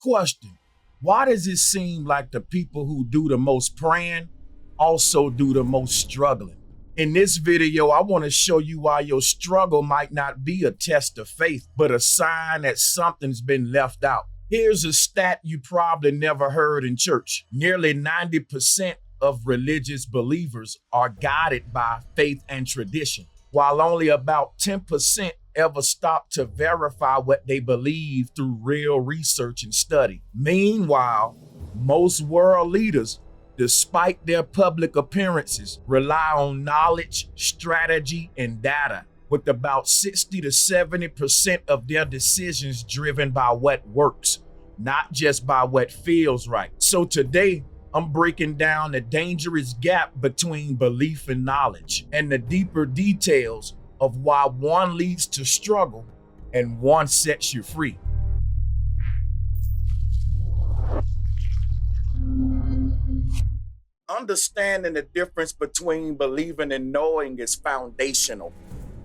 Question: why does it seem like the people who do the most praying also do the most struggling? In this video, I want to show you why your struggle might not be a test of faith, but a sign that something's been left out. Here's a stat you probably never heard in church. Nearly 90% of religious believers are guided by faith and tradition, while only about 10% ever stop to verify what they believe through real research and study. Meanwhile, most world leaders, despite their public appearances, rely on knowledge, strategy, and data, with about 60 to 70% of their decisions driven by what works, not just by what feels right. So today, I'm breaking down the dangerous gap between belief and knowledge and the deeper details of why one leads to struggle and one sets you free. Understanding the difference between believing and knowing is foundational,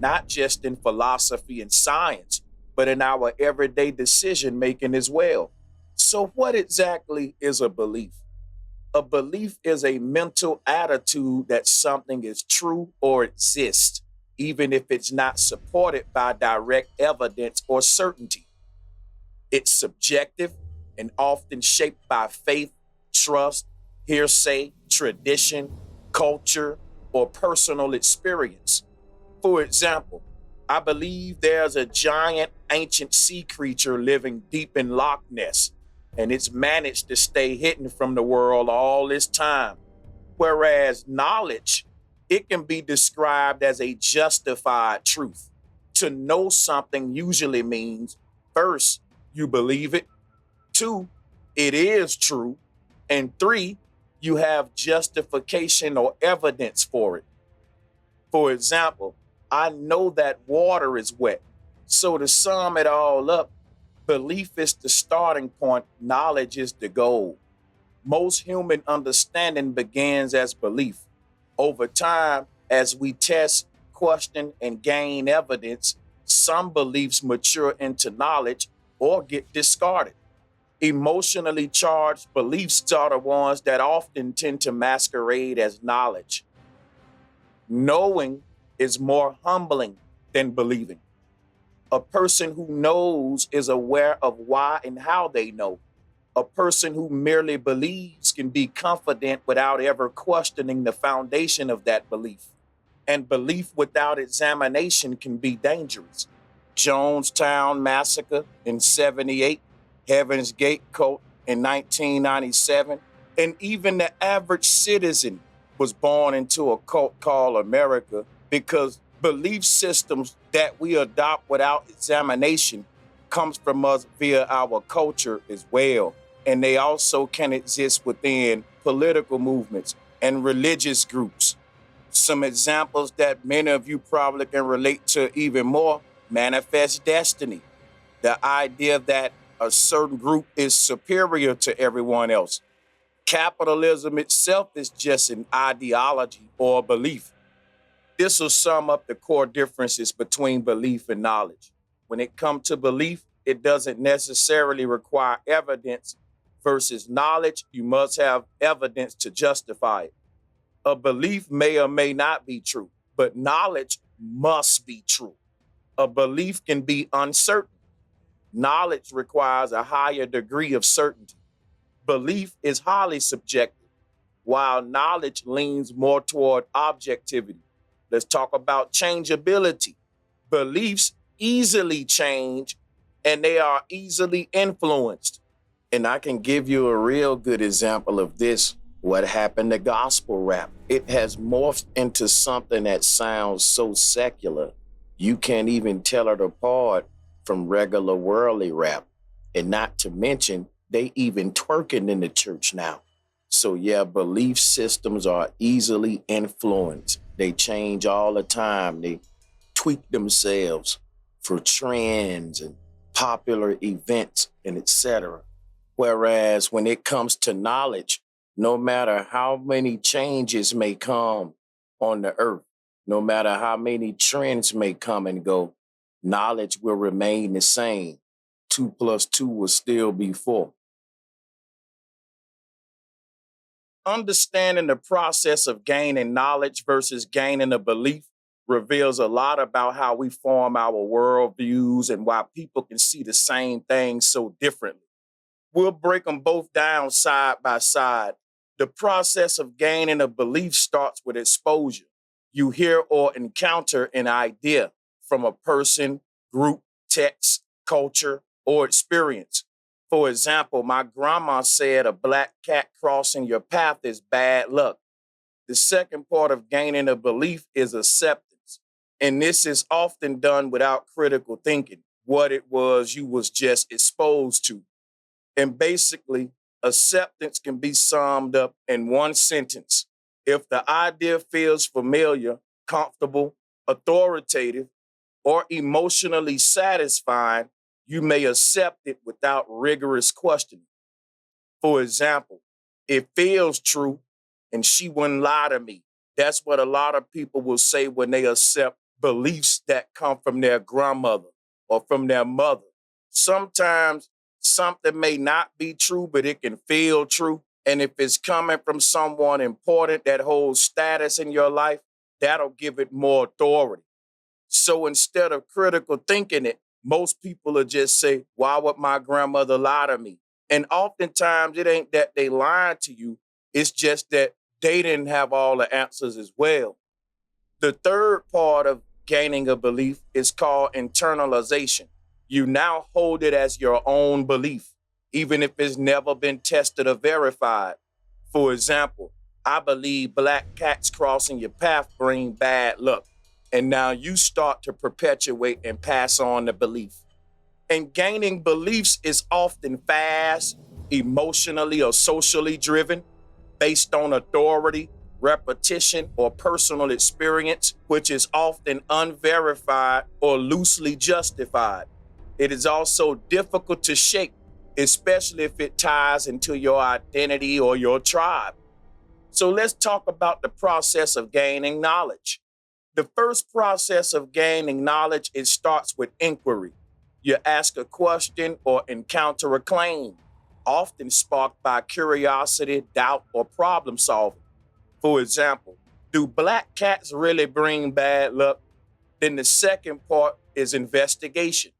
not just in philosophy and science, but in our everyday decision making as well. So, what exactly is a belief? A belief is a mental attitude that something is true or exists, even if it's not supported by direct evidence or certainty. It's subjective and often shaped by faith, trust, hearsay, tradition, culture, or personal experience. For example, I believe there's a giant ancient sea creature living deep in Loch Ness, and it's managed to stay hidden from the world all this time. Whereas knowledge, it can be described as a justified truth. To know something usually means, first, you believe it; two, it is true; and three, you have justification or evidence for it. For example, I know that water is wet. So to sum it all up, belief is the starting point, knowledge is the goal. Most human understanding begins as belief. Over time, as we test, question, and gain evidence, some beliefs mature into knowledge or get discarded. Emotionally charged beliefs are the ones that often tend to masquerade as knowledge. Knowing is more humbling than believing. A person who knows is aware of why and how they know. A person who merely believes can be confident without ever questioning the foundation of that belief. And belief without examination can be dangerous. Jonestown Massacre in 78, Heaven's Gate cult in 1997, and even the average citizen was born into a cult called America because belief systems that we adopt without examination comes from us via our culture as well. And they also can exist within political movements and religious groups. Some examples that many of you probably can relate to even more: manifest destiny, the idea that a certain group is superior to everyone else. Capitalism itself is just an ideology or a belief. This will sum up the core differences between belief and knowledge. When it comes to belief, it doesn't necessarily require evidence, versus knowledge, you must have evidence to justify it. A belief may or may not be true, but knowledge must be true. A belief can be uncertain. Knowledge requires a higher degree of certainty. Belief is highly subjective, while knowledge leans more toward objectivity. Let's talk about changeability. Beliefs easily change and they are easily influenced. And I can give you a real good example of this. What happened to gospel rap? It has morphed into something that sounds so secular, you can't even tell it apart from regular worldly rap. And not to mention, they even twerking in the church now. So yeah, belief systems are easily influenced. They change all the time. They tweak themselves for trends and popular events and etc. Whereas when it comes to knowledge, no matter how many changes may come on the earth, no matter how many trends may come and go, knowledge will remain the same. 2 plus 2 will still be 4. understanding the process of gaining knowledge versus gaining a belief reveals a lot about how we form our worldviews and why people can see the same thing so differently. We'll break them both down side by side. The process of gaining a belief starts with exposure. You hear or encounter an idea from a person, group, text, culture, or experience. For example, my grandma said a black cat crossing your path is bad luck. The second part of gaining a belief is acceptance. And this is often done without critical thinking, what it was you was just exposed to. And basically, acceptance can be summed up in one sentence. If the idea feels familiar, comfortable, authoritative, or emotionally satisfying, you may accept it without rigorous questioning. For example, it feels true and she wouldn't lie to me. That's what a lot of people will say when they accept beliefs that come from their grandmother or from their mother. Sometimes something may not be true, but it can feel true. And if it's coming from someone important that holds status in your life, that'll give it more authority. So instead of critical thinking it, most people will just say, why would my grandmother lie to me? And oftentimes it ain't that they lying to you. It's just that they didn't have all the answers as well. The third part of gaining a belief is called internalization. You now hold it as your own belief, even if it's never been tested or verified. For example, I believe black cats crossing your path bring bad luck. And now you start to perpetuate and pass on the belief. And gaining beliefs is often fast, emotionally or socially driven, based on authority, repetition, or personal experience, which is often unverified or loosely justified. It is also difficult to shake, especially if it ties into your identity or your tribe. So let's talk about the process of gaining knowledge. The first process of gaining knowledge, it starts with inquiry. You ask a question or encounter a claim, often sparked by curiosity, doubt, or problem solving. For example, do black cats really bring bad luck? Then the second part is investigation.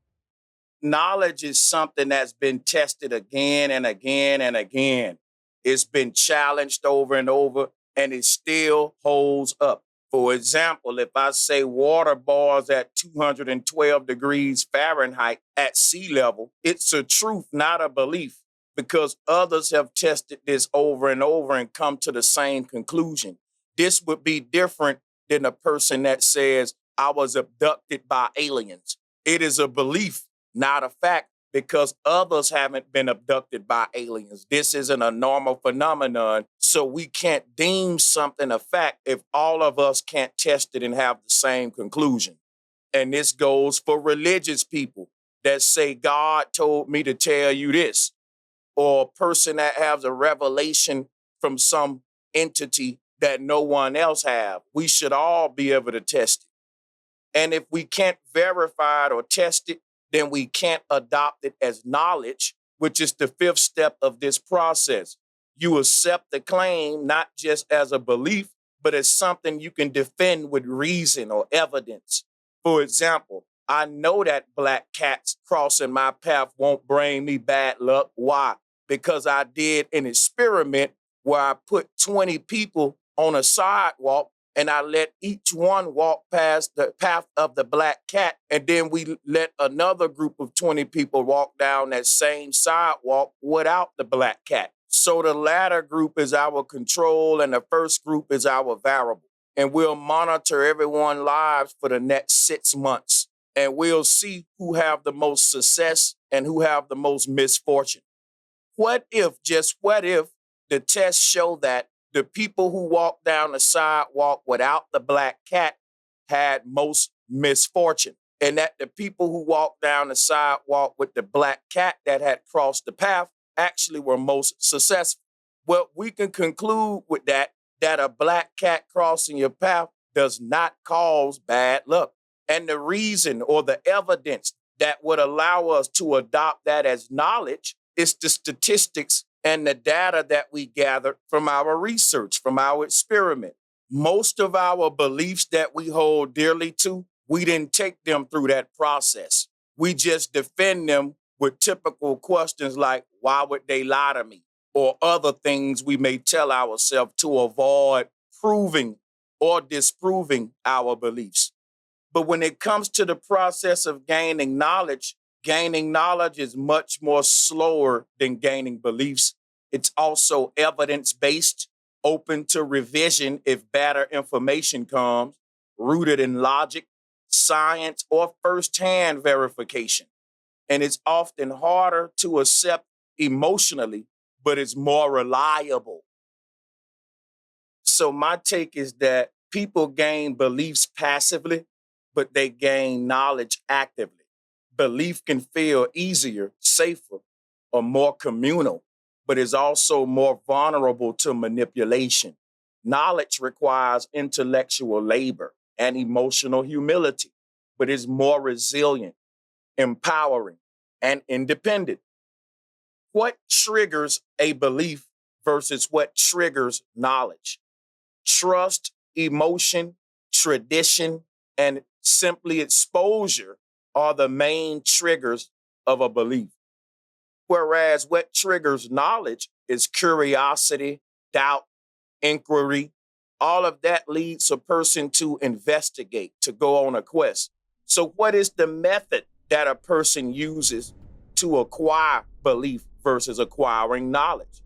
Knowledge is something that's been tested again and again and again. It's been challenged over and over, and it still holds up. For example, if I say water boils at 212 degrees Fahrenheit at sea level, it's a truth, not a belief, because others have tested this over and over and come to the same conclusion. This would be different than a person that says, I was abducted by aliens. It is a belief, not a fact, because others haven't been abducted by aliens. This isn't a normal phenomenon, so we can't deem something a fact if all of us can't test it and have the same conclusion. And this goes for religious people that say, God told me to tell you this, or a person that has a revelation from some entity that no one else have. We should all be able to test it. And if we can't verify it or test it, then we can't adopt it as knowledge, which is the fifth step of this process. You accept the claim not just as a belief, but as something you can defend with reason or evidence. For example, I know that black cats crossing my path won't bring me bad luck. Why? Because I did an experiment where I put 20 people on a sidewalk and I let each one walk past the path of the black cat. And then we let another group of 20 people walk down that same sidewalk without the black cat. So the latter group is our control and the first group is our variable. And we'll monitor everyone's lives for the next 6 months. And we'll see who have the most success and who have the most misfortune. What if, just what if, the tests show that the people who walked down the sidewalk without the black cat had most misfortune, and that the people who walked down the sidewalk with the black cat that had crossed the path actually were most successful? Well, we can conclude with that a black cat crossing your path does not cause bad luck. And the reason or the evidence that would allow us to adopt that as knowledge is the statistics and the data that we gathered from our research, from our experiment. Most of our beliefs that we hold dearly to, we didn't take them through that process. We just defend them with typical questions like, why would they lie to me? Or other things we may tell ourselves to avoid proving or disproving our beliefs. But when it comes to the process of gaining knowledge is much more slower than gaining beliefs. It's also evidence-based, open to revision if better information comes, rooted in logic, science, or firsthand verification. And it's often harder to accept emotionally, but it's more reliable. So my take is that people gain beliefs passively, but they gain knowledge actively. Belief can feel easier, safer, or more communal, but is also more vulnerable to manipulation. Knowledge requires intellectual labor and emotional humility, but is more resilient, empowering, and independent. What triggers a belief versus what triggers knowledge? Trust, emotion, tradition, and simply exposure are the main triggers of a belief. Whereas what triggers knowledge is curiosity, doubt, inquiry. All of that leads a person to investigate, to go on a quest. So, what is the method that a person uses to acquire belief versus acquiring knowledge?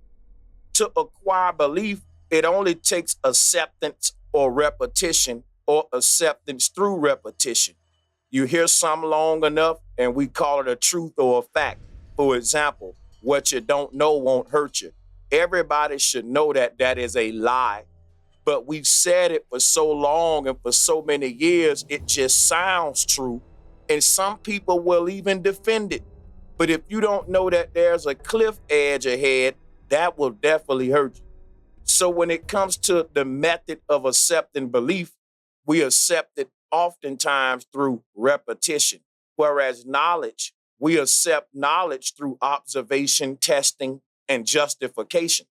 To acquire belief, it only takes acceptance or repetition or acceptance through repetition. You hear something long enough and we call it a truth or a fact. For example, what you don't know won't hurt you. Everybody should know that that is a lie, but we've said it for so long and for so many years, it just sounds true. And some people will even defend it. But if you don't know that there's a cliff edge ahead, that will definitely hurt you. So when it comes to the method of accepting belief, we accept it oftentimes through repetition, whereas knowledge, we accept knowledge through observation, testing, and justification.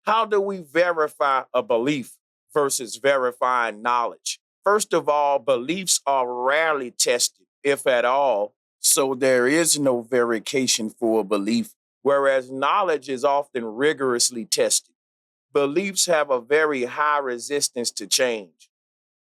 How do we verify a belief versus verifying knowledge? First of all, beliefs are rarely tested, if at all, so there is no verification for a belief, whereas knowledge is often rigorously tested. Beliefs have a very high resistance to change,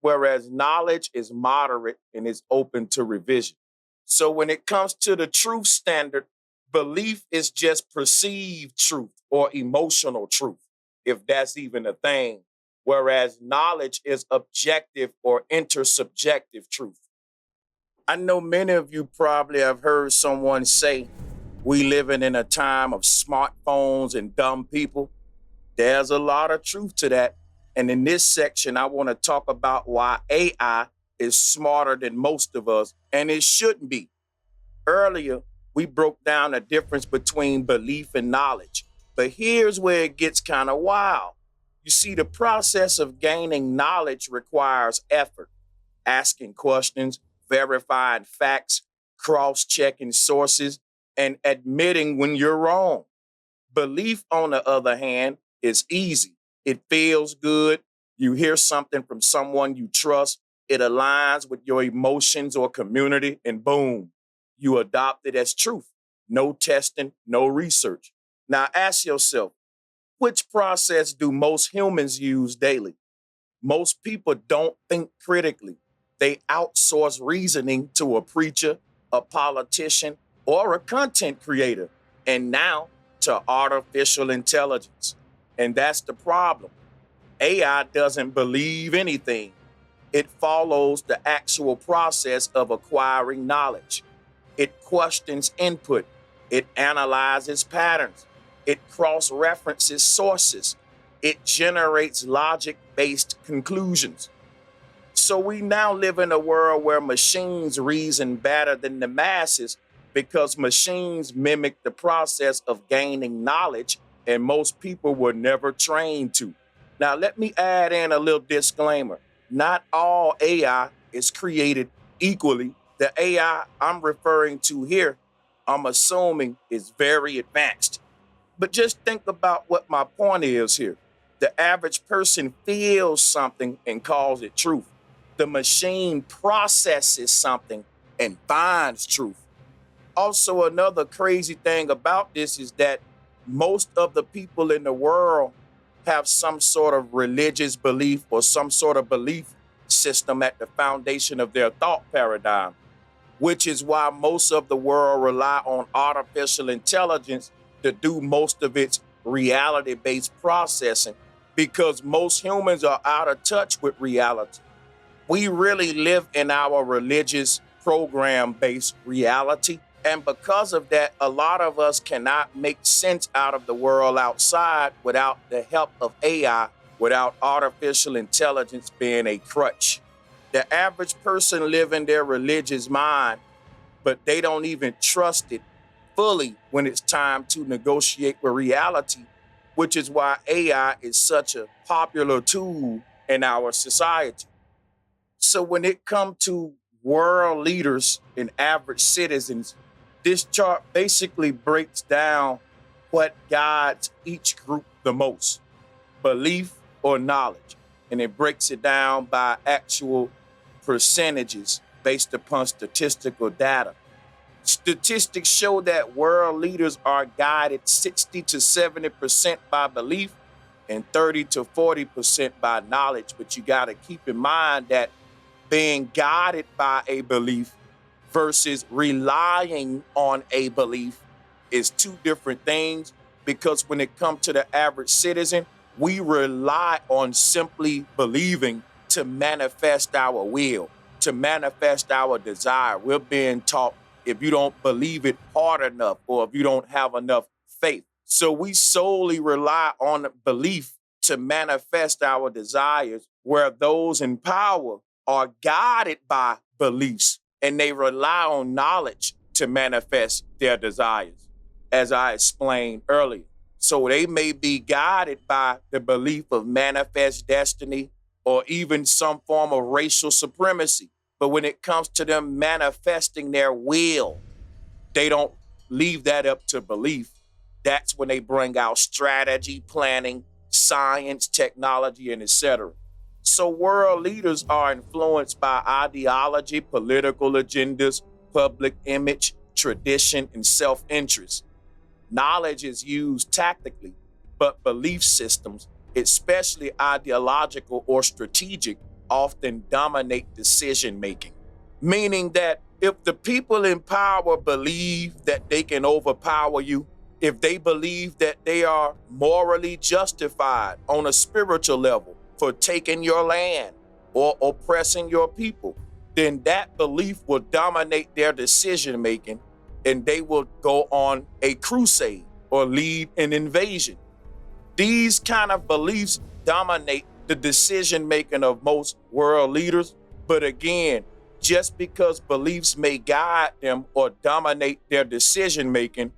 whereas knowledge is moderate and is open to revision. So when it comes to the truth standard, belief is just perceived truth or emotional truth, if that's even a thing, whereas knowledge is objective or intersubjective truth. I know many of you probably have heard someone say, we living in a time of smartphones and dumb people. There's a lot of truth to that. And in this section, I want to talk about why AI is smarter than most of us, and it shouldn't be. Earlier, we broke down the difference between belief and knowledge. But here's where it gets kind of wild. You see, the process of gaining knowledge requires effort, asking questions, verifying facts, cross-checking sources, and admitting when you're wrong. Belief, on the other hand, is easy. It feels good. You hear something from someone you trust. It aligns with your emotions or community, and boom, you adopt it as truth. No testing, no research. Now ask yourself, which process do most humans use daily? Most people don't think critically. They outsource reasoning to a preacher, a politician, or a content creator, and now to artificial intelligence. And that's the problem. AI doesn't believe anything. It follows the actual process of acquiring knowledge. It questions input. It analyzes patterns. It cross-references sources. It generates logic-based conclusions. So we now live in a world where machines reason better than the masses because machines mimic the process of gaining knowledge, and most people were never trained to. Now, let me add in a little disclaimer. Not all AI is created equally. The AI I'm referring to here, I'm assuming, is very advanced. But just think about what my point is here. The average person feels something and calls it truth. The machine processes something and finds truth. Also, another crazy thing about this is that most of the people in the world have some sort of religious belief or some sort of belief system at the foundation of their thought paradigm, which is why most of the world rely on artificial intelligence to do most of its reality-based processing, because most humans are out of touch with reality. We really live in our religious program-based reality. And because of that, a lot of us cannot make sense out of the world outside without the help of AI, without artificial intelligence being a crutch. The average person live in their religious mind, but they don't even trust it fully when it's time to negotiate with reality, which is why AI is such a popular tool in our society. So when it comes to world leaders and average citizens, this chart basically breaks down what guides each group the most, belief or knowledge. And it breaks it down by actual percentages based upon statistical data. Statistics show that world leaders are guided 60 to 70% by belief and 30 to 40% by knowledge. But you got to keep in mind that being guided by a belief versus relying on a belief is two different things, because when it comes to the average citizen, we rely on simply believing to manifest our will, to manifest our desire. We're being taught if you don't believe it hard enough or if you don't have enough faith. So we solely rely on belief to manifest our desires, where those in power are guided by beliefs and they rely on knowledge to manifest their desires, as I explained earlier. So they may be guided by the belief of manifest destiny or even some form of racial supremacy. But when it comes to them manifesting their will, they don't leave that up to belief. That's when they bring out strategy, planning, science, technology, and etc. So world leaders are influenced by ideology, political agendas, public image, tradition, and self-interest. Knowledge is used tactically, but belief systems, especially ideological or strategic, often dominate decision making. Meaning that if the people in power believe that they can overpower you, if they believe that they are morally justified on a spiritual level for taking your land or oppressing your people, then that belief will dominate their decision making and they will go on a crusade or lead an invasion. These kind of beliefs dominate the decision making of most world leaders. But again, just because beliefs may guide them or dominate their decision making,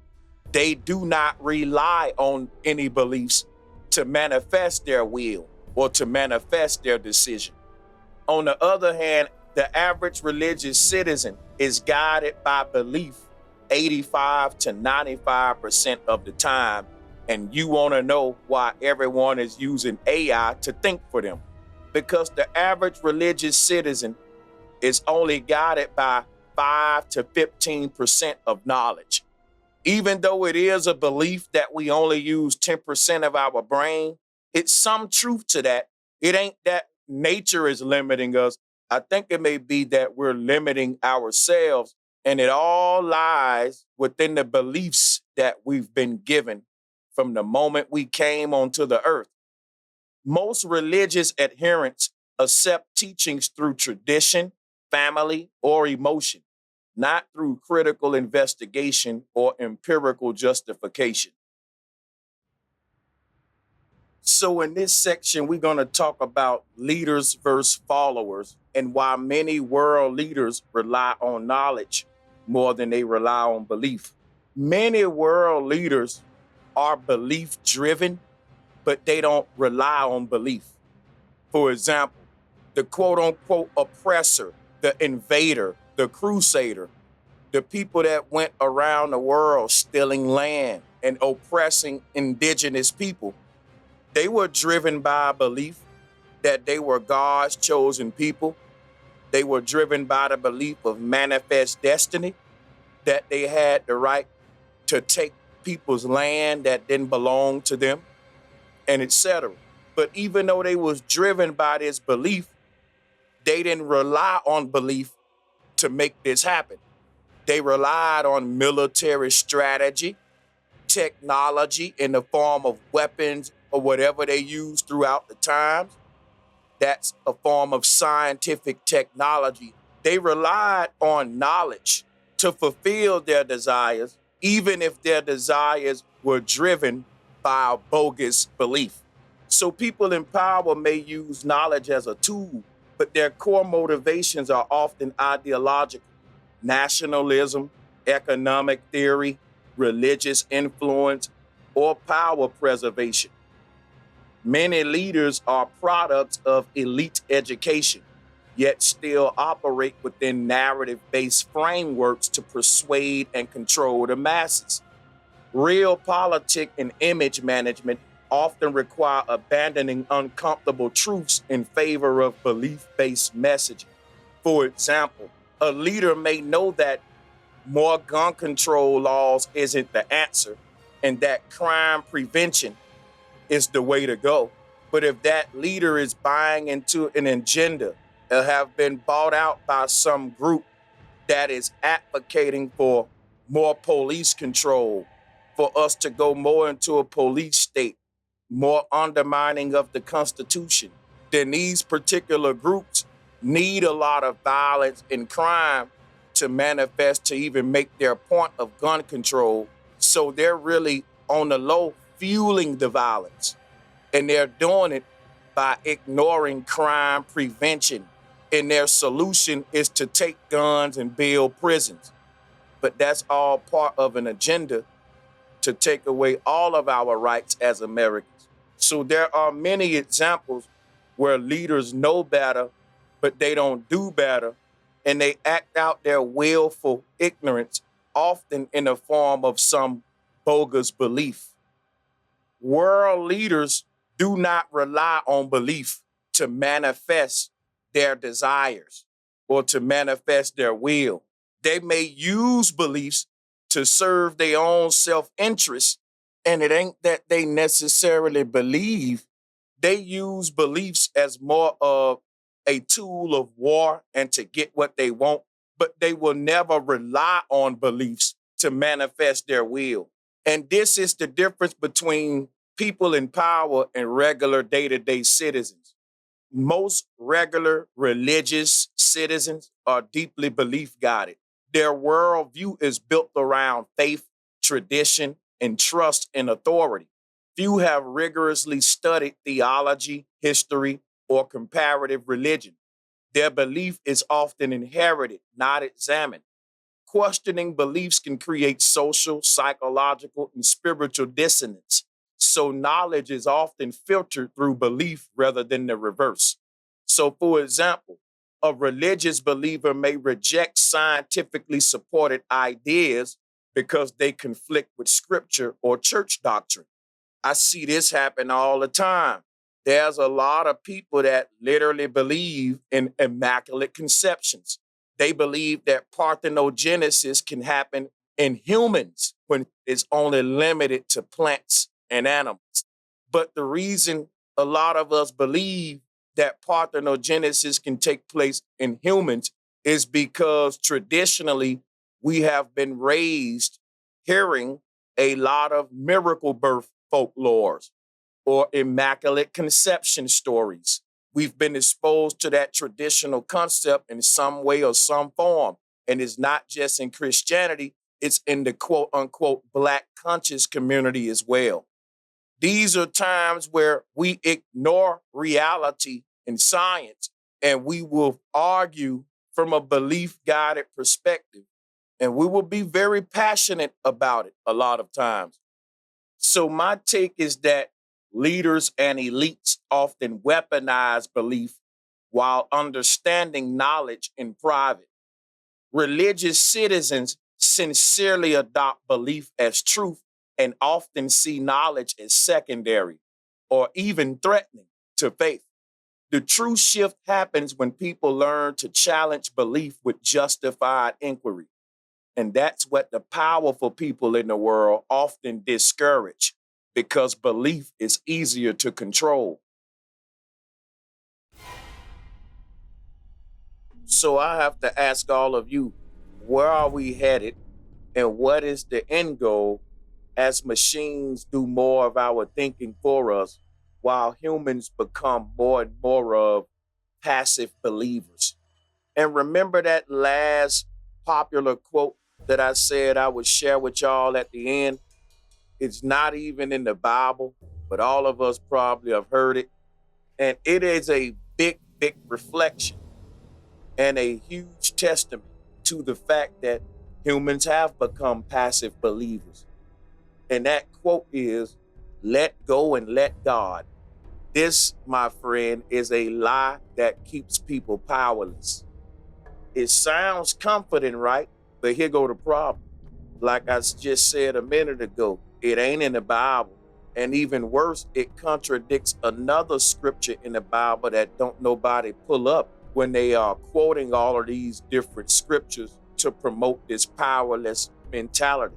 they do not rely on any beliefs to manifest their will or to manifest their decision. On the other hand, the average religious citizen is guided by belief 85 to 95% of the time. And you want to know why everyone is using AI to think for them. Because the average religious citizen is only guided by 5 to 15% of knowledge. Even though it is a belief that we only use 10% of our brain, it's some truth to that. It ain't that nature is limiting us. I think it may be that we're limiting ourselves, and it all lies within the beliefs that we've been given from the moment we came onto the earth. Most religious adherents accept teachings through tradition, family, or emotion, not through critical investigation or empirical justification. So in this section, we're going to talk about leaders versus followers and why many world leaders rely on knowledge more than they rely on belief. Many world leaders are belief driven, but they don't rely on belief. For example, the quote unquote oppressor, the invader, the crusader, the people that went around the world stealing land, and oppressing indigenous people. They were driven by a belief that they were God's chosen people. They were driven by the belief of manifest destiny, that they had the right to take people's land that didn't belong to them, and etc. But even though they was driven by this belief, they didn't rely on belief to make this happen. They relied on military strategy, technology in the form of weapons or whatever they used throughout the times. That's a form of scientific technology. They relied on knowledge to fulfill their desires, even if their desires were driven by a bogus belief. So people in power may use knowledge as a tool, but their core motivations are often ideological: nationalism, economic theory, religious influence, or power preservation. Many leaders are products of elite education, yet still operate within narrative-based frameworks to persuade and control the masses. Real politic and image management often require abandoning uncomfortable truths in favor of belief-based messaging. For example, a leader may know that more gun control laws isn't the answer and that crime prevention is the way to go. But if that leader is buying into an agenda or have been bought out by some group that is advocating for more police control, for us to go more into a police state, more undermining of the Constitution, then these particular groups need a lot of violence and crime to manifest, to even make their point of gun control. So they're really on the low fueling the violence. And they're doing it by ignoring crime prevention. And their solution is to take guns and build prisons. But that's all part of an agenda to take away all of our rights as Americans. So there are many examples where leaders know better, but they don't do better, and they act out their willful ignorance, often in the form of some bogus belief. World leaders do not rely on belief to manifest their desires or to manifest their will. They may use beliefs to serve their own self-interest, and it ain't that they necessarily believe. They use beliefs as more of a tool of war and to get what they want, but they will never rely on beliefs to manifest their will. And this is the difference between people in power and regular day-to-day citizens. Most regular religious citizens are deeply belief guided. Their worldview is built around faith, tradition, and trust in authority. Few have rigorously studied theology, history, or comparative religion. Their belief is often inherited, not examined. Questioning beliefs can create social, psychological, and spiritual dissonance. So knowledge is often filtered through belief rather than the reverse. So, for example, a religious believer may reject scientifically supported ideas because they conflict with scripture or church doctrine. I see this happen all the time. There's a lot of people that literally believe in immaculate conceptions. They believe that parthenogenesis can happen in humans when it's only limited to plants and animals. But the reason a lot of us believe that parthenogenesis can take place in humans is because traditionally we have been raised hearing a lot of miracle birth folklores or immaculate conception stories. We've been exposed to that traditional concept in some way or some form. And it's not just in Christianity, it's in the quote unquote Black conscious community as well. These are times where we ignore reality and science, and we will argue from a belief guided perspective. And we will be very passionate about it a lot of times. So my take is that leaders and elites often weaponize belief while understanding knowledge in private. Religious citizens sincerely adopt belief as truth and often see knowledge as secondary or even threatening to faith. The true shift happens when people learn to challenge belief with justified inquiry. And that's what the powerful people in the world often discourage because belief is easier to control. So I have to ask all of you, where are we headed and what is the end goal as machines do more of our thinking for us while humans become more and more of passive believers? And remember that last popular quote that I said I would share with y'all at the end? It's not even in the Bible, but all of us probably have heard it. And it is a big, big reflection and a huge testament to the fact that humans have become passive believers. And that quote is, let go and let God. This, my friend, is a lie that keeps people powerless. It sounds comforting, right? But here go the problem. Like I just said a minute ago, it ain't in the Bible. And even worse, it contradicts another scripture in the Bible that don't nobody pull up when they are quoting all of these different scriptures to promote this powerless mentality.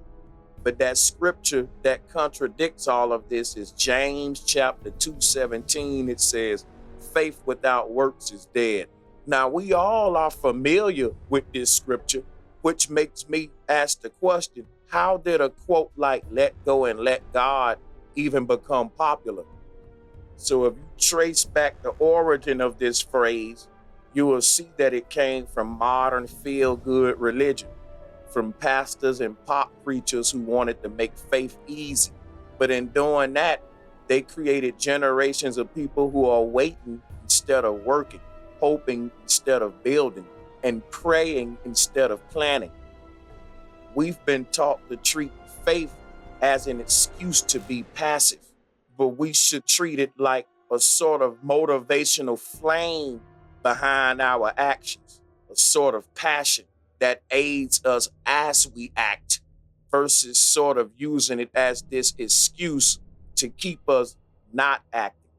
But that scripture that contradicts all of this is James chapter 2:17. It says, faith without works is dead. Now, we all are familiar with this scripture, which makes me ask the question, how did a quote like let go and let God even become popular? So if you trace back the origin of this phrase, you will see that it came from modern feel-good religion, from pastors and pop preachers who wanted to make faith easy. But in doing that, they created generations of people who are waiting instead of working, hoping instead of building, and praying instead of planning. We've been taught to treat faith as an excuse to be passive, but we should treat it like a sort of motivational flame behind our actions, a sort of passion that aids us as we act versus sort of using it as this excuse to keep us not acting.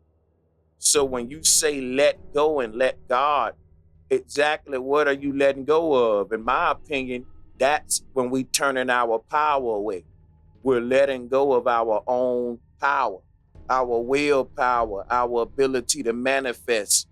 So when you say let go and let God, exactly what are you letting go of? In my opinion, that's when we turning our power away. We're letting go of our own power, our willpower, our ability to manifest.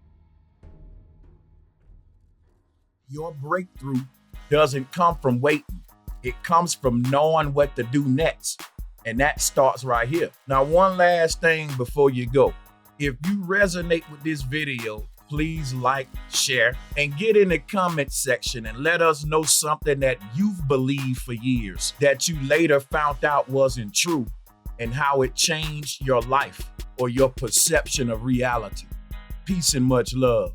Your breakthrough doesn't come from waiting. It comes from knowing what to do next. And that starts right here. Now, one last thing before you go. If you resonate with this video, please like, share, and get in the comment section and let us know something that you've believed for years that you later found out wasn't true and how it changed your life or your perception of reality. Peace and much love.